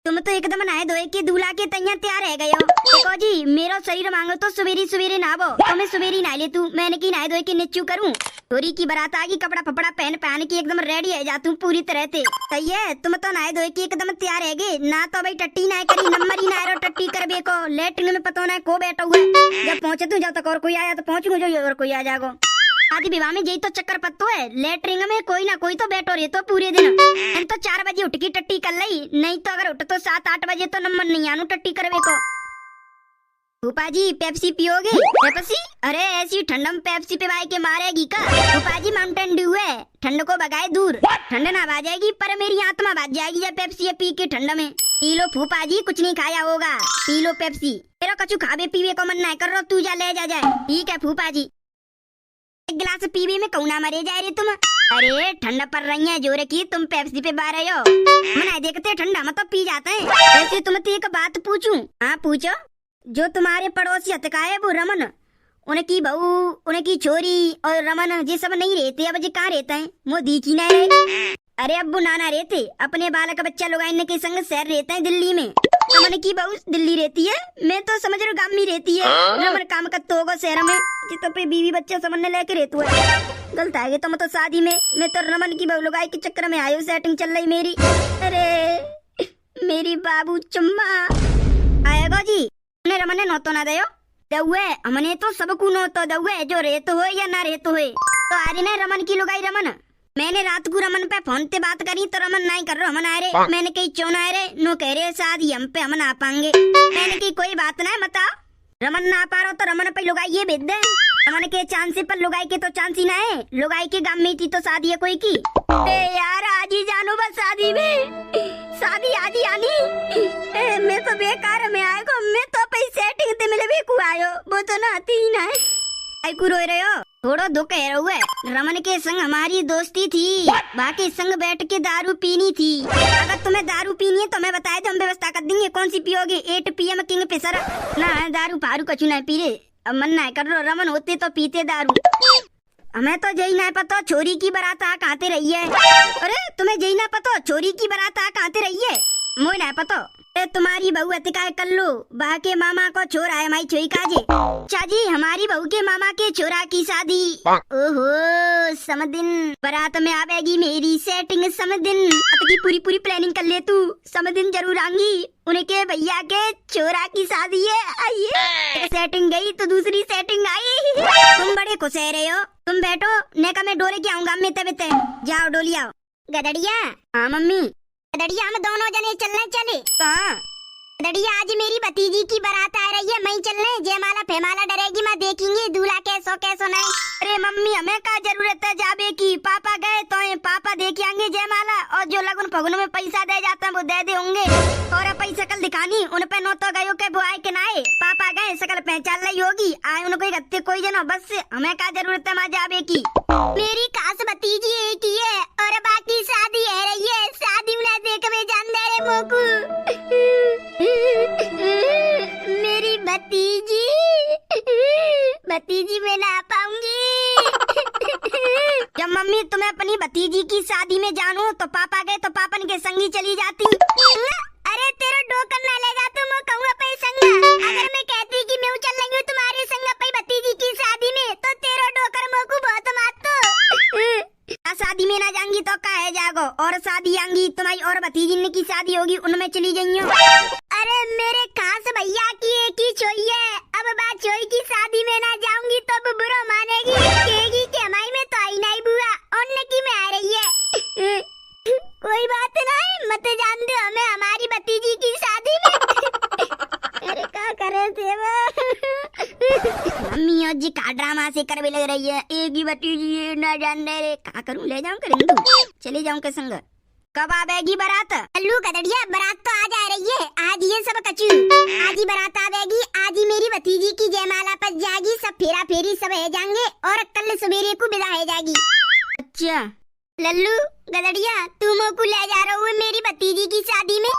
तुम तो एकदम नहाए धोए के दूल्हा के तैयार तैयार रह गए हो। देखो जी, मेरा शरीर मांगो तो सवेरी सवेरे नहावो, तो मैं सवेरी नहा ले तू, मैंने की नहाए धोए के निच्चू करूँ। छोरी की बारात आगी, कपड़ा फपड़ा पहन के एकदम रेडी है जातू पूरी तरह से। सही है, तुम तो नहाए धोए के एकदम तैयार है गे ना, तो भाई टट्टी ना करी नंबर ही ना रो टट्टी कर बेको लेटरिन में पता ना को बैठा हुआ है। जब पहुंचे तू जब तक और कोई आया तो पहुंचूंगा, जो और कोई आ जागो। शादी विवाह में यही तो चक्कर पत्तो है, लेटरिंग में कोई ना कोई तो बैठो रहे तो पूरे दिन। हम तो 4 बजे उठ की टट्टी कर ली, नहीं तो अगर उठ तो 7-8 बजे तो नंबर नहीं आनू टट्टी करवे को। फूफा जी पेप्सी पियोगे? पेप्सी? अरे ऐसी ठंड में पेप्सी पिवाए के मारेगी का? फूफा जी माउंटेन ड्यू है, ठंड को भगाए दूर। ठंड ना आ जाएगी पर मेरी आत्मा भाग जाएगी जब पेप्सी पी के ठंड में। पी लो फूफा जी, कुछ नहीं खाया होगा, पी लो पेप्सी। तेरा कछु खावे पीवे को मन ना कर रो, तू जा ले जा जाए। ठीक है फूफा जी, एक गिलास पीवे में कहूँ ना मरे जाए रे तुम। अरे ठंडा पड़ रही है जोरे की, तुम पेप्सी पे बा रहे हो। मना देखते ठंडा मत तो पी जाते हैं। ऐसे तुम तो एक बात पूछूं? हाँ पूछो। जो तुम्हारे पड़ोसी हतका है वो रमन, उनकी बहू, उनकी छोरी और रमन ये सब नहीं रहते, अब जी कहाँ रहते हैं? वो दिखी ना रहे। अरे अब्बू नाना रहते, अपने बालक बच्चा लोग के संग शहर रहते हैं दिल्ली में। रमन की बहू दिल्ली रहती है, मैं तो समझ रहा गांव में रहती है। रमन काम करते होगा शहर में, जितो पे बीवी बच्चा समझने लेके रहतू है। गलत है तो मैं तो शादी में, मैं तो रमन की बहू लगाई के चक्कर में आयो, सेटिंग चल रही मेरी। अरे मेरी बाबू चुम्मा आएगा जी, उन्हें रमन ने नौतो ना दयो दउए, हमने तो सबको नौतो दउए, जो रेत हो या ना रेत हो। तो आ रही ना रमन की लुगाई रमन। मैंने रात को रमन पे फोन पे बात करी तो रमन नहीं कर रहा, हम आ रहे। मैंने कही क्यों ना आ रहे? नो कह रहे शादी हम पे हम ना पाएंगे। मैंने की कोई बात ना बता, रमन ना पा रहा तो रमन पे लुगाई ये भेज दे। रमन के चांस पर लुगाई के तो चांस ही ना है, लुगाई के गांव में थी तो शादी है कोई की। यार आज ही जानू बस शादी में, शादी आज ही आनी। मैं तो बेकार में आएगा, मैं तो पैसे सेटिंग ते मिले भी को आयो, वो तो ना आती ही ना है। आई को रोए रहे हो? थोड़ा दुख है हुआ। रमन के संग हमारी दोस्ती थी, बाकी संग बैठ के दारू पीनी थी। अगर तुम्हें दारू पीनी है तो मैं बताए तो हम व्यवस्था कर देंगे। कौन सी पियोगे? 8 PM किंग फिशर ना, दारू फारू कछु नहीं पी रहे। अब मन ना कर रो, रमन होते तो पीते दारू। हमें तो जही ना पता छोरी की बारात आ कहते रही है। अरे तुम्हें जही ना पता छोरी की बारात आ कहते रही है? मोई ना पता। तुम्हारी बहू अतिकाय कर लो, बा के मामा को छोरा है माई छोई काजे। चाची हमारी बहू के मामा के छोरा की शादी। ओहो समदिन बारात में आवेगी मेरी सेटिंग समदिन। अत की पूरी पूरी प्लानिंग कर ले तू, समदिन जरूर आऊंगी। उनके भैया के छोरा की शादी है। आइए एक सेटिंग गई तो दूसरी सेटिंग आई। तुम बड़े खुश रहे हो, तुम बैठो ने का मैं डोले के आऊंगा। मैं तब जाओ डोली आओ। गदड़िया? हाँ मम्मी। गदड़िया हम दोनों जने चलने चले। कहाँ? गदड़िया आज मेरी भतीजी की बारात आ रही है, मैं चलने। जयमाला फेमाला डरेगी, मैं देखेंगे दूल्हा कैसो कैसो नहीं। अरे मम्मी हमें क्या जरूरत है जाबे की, पापा गए तो पापा देख आएंगे जयमाला, और जो लगन फगुन में पैसा दे जाते हैं वो दे दे होंगे। और अपनी शकल दिखानी उन पे नो तो गयो के बुआए के नाए, पापा गए शकल पहचान ली होगी, आए उनको गत्ते कोई जनो, बस हमें क्या जरूरत है माँ जाबे की। मेरी खास भतीजी एक ही है और बाकी शादी है रही है, शादी में देख में जान दे रे मोकू। मेरी भतीजी, भतीजी मैं ना पाऊंगी। जब मम्मी तुम्हें अपनी भतीजी की शादी में जानू तो पापा गए तो पापन के संगी चली जाती। अरे तेरा डोकर ना ले जा, तुम कहूँगा पे संग। अगर मैं कहती कि मैं चल रही हूँ तुम्हारे संग पे भतीजी की शादी में तो तेरा डोकर मोकू बहुत मारतो। शादी में ना जाऊंगी तो कहे जागो, और शादी आंगी तुम्हारी और भतीजी की शादी होगी उनमें चली जाइयो। अरे मेरे खास भैया की एक ही छोई है, अब बात छोई की शादी में ना जाऊंगी तो अब बुरा मानेगी, कहेगी कि हमारी में तो आई नहीं बुआ, उनने की में आ रही है। कोई बात नहीं, मत जान दो हमें हमारी भतीजी की शादी में। अरे क्या करे थे मम्मी और जी का ड्रामा से कर भी लग रही है, एक ही भतीजी ना जान दे रे, क्या करूं? ले जाऊं करेंगे, चले जाऊं के संग। कब आवेगी बारात? अल्लू गदड़िया बारात तो आज आ रही है, आज ये सब कचू आज ही बारात आवेगी, आज ही मेरी भतीजी की जयमाला पर जाएगी, सब फेरा फेरी सब है जाएंगे और कल सवेरे को विदा है जाएगी। अच्छा लल्लू गदड़िया तुम को ले जा रहा हूँ मेरी भतीजी की शादी में?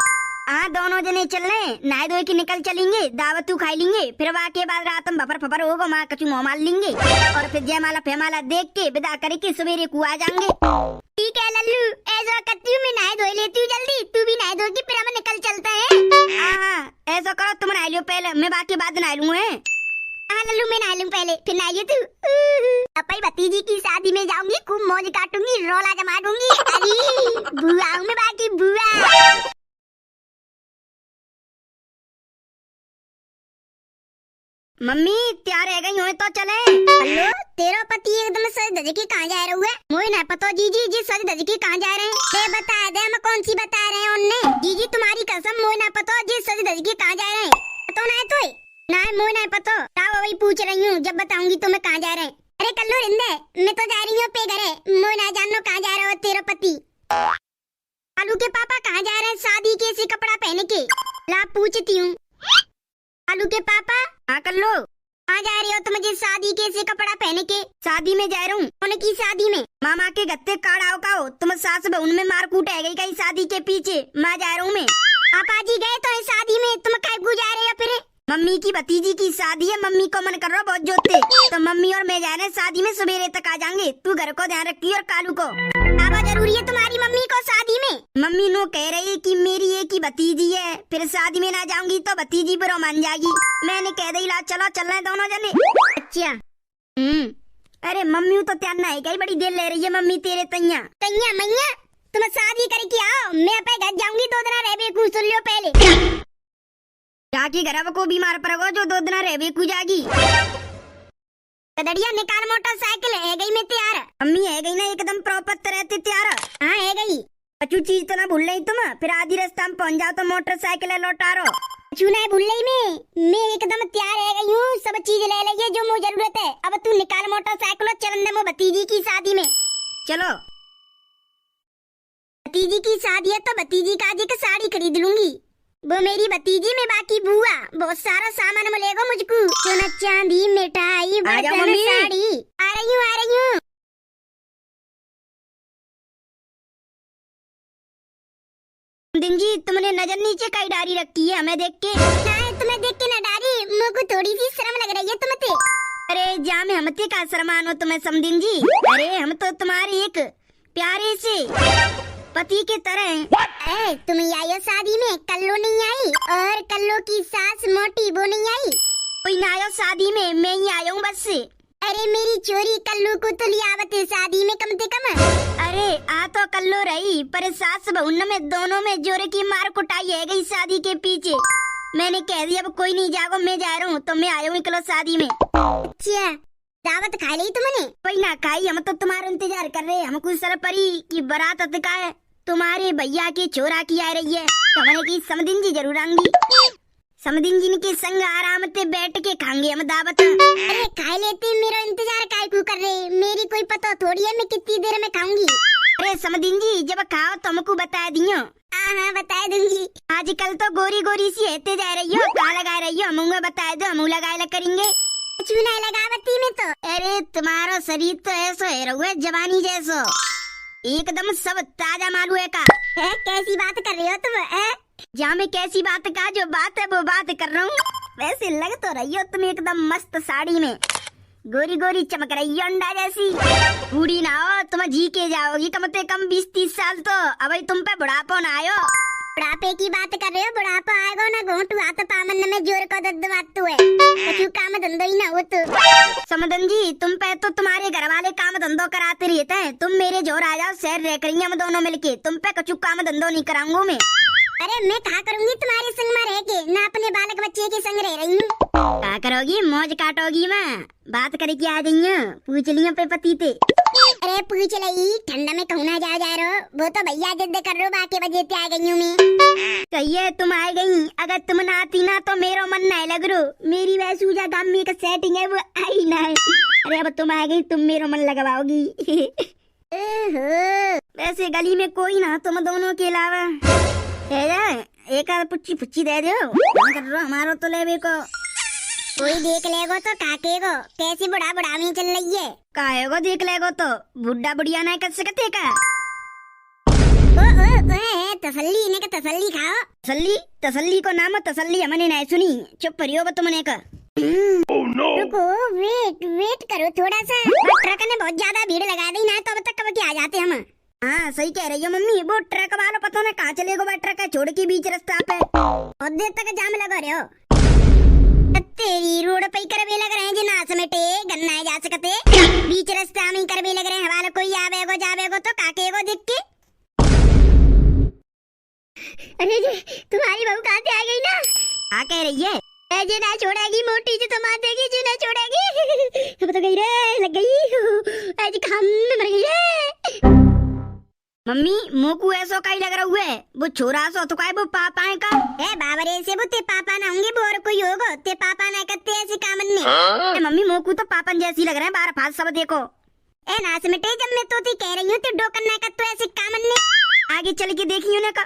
हाँ दोनों जने चल रहे, नहाए धोए के निकल चलेंगे, दावत खाई लेंगे, फिर वहाँ के बाद रात में भपर फपर होगा, माँ कचू मुँह मार लेंगे और फिर जयमाला फेमाला देख के विदा करके सवेरे को आ जाएंगे। ठीक है लल्लू, ऐसा करती हूँ मैं, नहाए धोए लेती हूँ जल्दी, तू भी नहाए धो के फिर हम निकल चलते हैं। पहले, मैं बाकी बाद नहा लूँ। हाँ लल्लू, मैं नहा लूँ पहले, फिर नहाइए तू। अपनी भतीजी की शादी में जाऊंगी, खूब मौज काटूंगी, रोला जमा दूंगी। अरे बुआ हूँ मैं, बाकी बुआ। मम्मी तैयार रह गई हो तो चले। हेलो, तेरा पति एकदम सज धज के कहाँ जा रहे हुए? मुझे ना पता जीजी जी, सज धज के कहाँ जा रहे हैं? ये बता दे, हम कौन सी बता रहे हैं उनने? जीजी तुम्हारी कसम, मुझे ना पता जी सज धज के कहाँ जा रहे हैं। तो ना तो ना, मुझे ना पता। वही पूछ रही हूँ, जब बताऊंगी तो मैं कहाँ जा रहे हैं। अरे कल्लू रिंदे, मैं तो जा रही हूँ पे घरे, मुझे ना जानो कहाँ जा रहे हो तेरा पति। आलू के पापा कहाँ जा रहे हैं शादी के से कपड़ा पहन के? ला पूछती हूँ। आलू के पापा। हाँ कल्लू, कहाँ जा रही हो तुम मुझे शादी के से कपड़ा पहन के? शादी में जा रहा हूँ। उनकी शादी में? मामा के गत्ते काढ़ाओ का हो, तुम सास बहन में मार कूट है गई कहीं शादी के पीछे, मैं जा रहा हूँ मैं। पापा जी गए तो है शादी में, तुम कहीं गुजार रहे हो फिर? मम्मी की भतीजी की शादी है, मम्मी को मन कर रहा बहुत जोते, तो मम्मी और मैं जा रहे हैं शादी में, सवेरे तक आ जाएंगे। तू घर को ध्यान रखी और कालू को। पापा जरूरी है तुम्हारी मम्मी को शादी में? मम्मी नो कह रही कि मेरी एक ही भतीजी है, फिर शादी में ना जाऊंगी तो भतीजी बुरा मान जाएगी। मैंने कह दी ला चलो चल रहे दोनों जने। अच्छा। अरे मम्मी तो तैयार नहीं कहीं, बड़ी देर ले रही है मम्मी तेरे तैया तैया मैया। तुम शादी करके आओ, मैं अपने घर जाऊंगी, 2 दिन रह बे सुन लियो पहले। जाके घर को बीमार पड़ोगो जो 2 दिन रह बे जागी। कदड़िया निकाल मोटरसाइकिल, है गई मैं तैयार। मम्मी है गई ना एकदम प्रॉपर तरह से तैयार? हाँ है गई। कछु चीज तो ना भूल रही तुम, फिर आधी रास्ता में पहुंच जाओ तो मोटरसाइकिल लौटा रो। कछु नहीं भूल रही मैं एकदम तैयार है गई हूँ, सब चीज ले ली जो मुझे जरूरत है। अब तू निकाल मोटरसाइकिल, चलन दे भतीजी की शादी में। चलो, भतीजी की शादी है तो भतीजी का जी की साड़ी खरीद लूंगी। वो मेरी भतीजी में बाकी बुआ, बहुत सारा सामान मिलेगा मुझको, सोना चांदी मिठाई बर्तन साड़ी। आ रही हूँ। दिन जी तुमने नजर नीचे कई डारी रखी है हमें देख के? नहीं तुम्हें देख के ना डारी, मुझको थोड़ी सी शर्म लग रही है तुमसे। अरे जामे हमते का शर्मानो तुम्हें समदिन जी? अरे हम तो तुम्हारे एक प्यारे से पति के तरह। तुम आई हो शादी में, कल्लो नहीं आई, और कल्लो की सास मोटी वो नहीं आई? कोई ना आयो शादी में, मैं ही आया हूँ बस। अरे मेरी चोरी कल्लू को तो लियावत है शादी में कम से कम। अरे आ तो कल्लो रही, पर सास बहुन में दोनों में जोरे की मार कुटाई है गई शादी के पीछे। मैंने कह दिया अब कोई नहीं जागो, मैं जा रहा हूँ, तो मैं आया हूँ निकलो शादी में। अच्छा दावत खा ली तुमने? कोई ना खाई, हम तो तुम्हारा इंतजार कर रहे हैं। हमको सर परी की बारात अतका है, तुम्हारे भैया की छोरा की आ रही है, तो हमने की समदिन जी जरूर आएंगी। समदिन जी के संग आराम से बैठ के खाएंगे हम दावत। अरे खा लेते, मेरा इंतजार काय क्यों कर रहे? मेरी कोई पता थोड़ी है मैं कितनी देर में खाऊंगी। अरे समदिन जी जब खाओ तो हमको बता दियो। हाँ बता दूंगी। आजकल तो गोरी गोरी सी हेते जा रही हो, कहाँ लगा रही हो? हमूंगा बता दो, हमू लगाए करेंगे। कुछ भी नहीं लगावती में तो। अरे तुम्हारा शरीर तो ऐसा है रहुए जवानी जैसो, एकदम सब ताजा मालू है का। है कैसी बात कर रही हो तुम? जहाँ मैं कैसी बात का, जो बात है वो बात कर रहा हूँ। वैसे लग तो रही हो तुम एकदम मस्त साड़ी में, गोरी गोरी चमक रही हो अंडा जैसी। बूढ़ी ना हो तुम, जी के जाओगी कम से कम 20-30 साल तो। अब तुम पे बुढ़ापो ना आयो। बुढ़ापे की बात कर रहे हो? बुढ़ापा आएगा ना, घोटू हाथ पामन में जोर को दद्दवातू है, कछु काम धंधो ही ना हो तो। समदन जी तुम पे तो तुम्हारे घर वाले काम धंधो कराते रहते हैं, तुम मेरे जोर आ जाओ, शहर रह करेंगे हम दोनों मिलके, तुम पे कछु काम धंधो नहीं कराऊंगा मैं। अरे मैं कहा करूंगी तुम्हारे संग में रह के, ना अपने बालक बच्चे के संग रह रही हूँ। क्या करोगी? मौज काटोगी? मैं बात करके आ गई हूँ, पूछ लियो पे पति थे। अरे पूछ ली, ठंडा में कहूँ ना जा रहो, वो तो भैया जिद कर रहे हो, बाकी वजह से आ गई हूँ मैं। सही है तुम आ गई, अगर तुम ना आती ना तो मेरा मन नहीं लग रो, मेरी वैसूजा गाम में का सेटिंग है वो आई ना है। अरे अब तुम आ गई, तुम मेरा मन लगवाओगी। वैसे गली में कोई ना तुम दोनों के अलावा है जाए, एक आध पुच्ची पुच्ची दे दो कर रो हमारो तो लेवे को। कोई देख लेगो तो काकेगो, कैसी बुढ़ा बुढ़ावी चल रही है। काहेगो देख लेगो तो, बुढ़ा बुढ़िया ना कर सकते का। तसल्ली ने का तसल्ली खाओ। तसल्ली? तसल्ली को नाम तसल्ली हमने नहीं सुनी, चुप करियो तुमने का। रुको, वेट करो थोड़ा सा, ट्रक ने बहुत ज्यादा भीड़ लगा दी ना, तो अब तक कब के आ जाते हम। हाँ सही कह रही हो मम्मी, वो ट्रक वालों पता ना कहाँ चलेगा, वो ट्रक है छोड़ के बीच रास्ता पे, और देर तक जाम लगा रहे हो। तेरी रोड पे करवे लग रहे हैं जी ना समेटे गन्ना जा सकते बीच रास्ता में करवे लग रहे हैं हवाला कोई आवेगो जावेगो तो काकेगो देख के। अरे जी तुम्हारी बहू कहाँ से आ गई ना? आ कह रही है जी ना छोड़ेगी मोटी जी तो मार देगी जी ना छोड़ेगी। अब तो गई रे लग गई आज खाम में मर गई रे। मम्मी मोकू ऐसो कहीं लग रहा है वो छोरा सो तो काय वो पापा है का ए बाबरे से वो ते पापा ना होंगे वो और कोई होगा ते पापा ना करते ऐसे कामन ने। मम्मी मोकू तो पापन जैसी लग रहे हैं बार फास सब देखो। ए नास मिटे जब मैं तो कह रही हूँ ते डोकन ना कर तो ऐसे कामन ने आगे चल के देखी उन्हें का।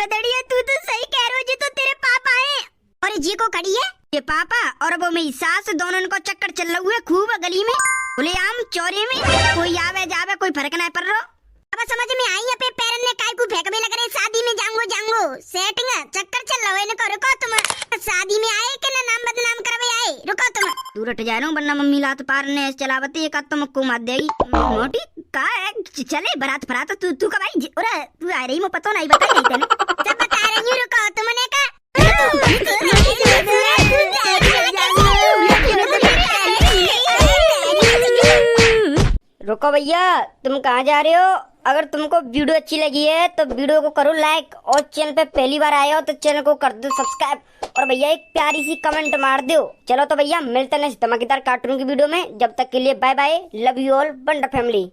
गदड़िया तू तो सही कह रही हो जी तो तेरे पापा है और जी को खड़ी है ये पापा और वो मेरी सास दोनों को चक्कर चल रहा है खूब गली में खुले आम चौरे में कोई आवे जावे कोई फर्क नहीं पड़ रहा। अब समझ में आई अपने पैरन ने काय को फेंक में लग रहे शादी में जाऊंगो सेटिंग चक्कर चल रहा है इनको रुको तुम शादी में आए कि ना नाम बदनाम करवे आए रुको तुम दूर हट जा रहा हूं वरना मम्मी लात पार ने चलावती एक तुम को मार देगी मोटी का है चले बरात फरात तू का भाई अरे तू आ रही मो पता नहीं बताई नहीं तेने सब बता रही हूं रुको तुमने का रुको भैया तुम कहाँ जा रहे हो? अगर तुमको वीडियो अच्छी लगी है तो वीडियो को करो लाइक और चैनल पे पहली बार आए हो तो चैनल को कर दो सब्सक्राइब और भैया एक प्यारी सी कमेंट मार दो। चलो तो भैया मिलते हैं नेक्स्ट धमाकेदार कार्टून की वीडियो में, जब तक के लिए bye bye, love you all, wonder family.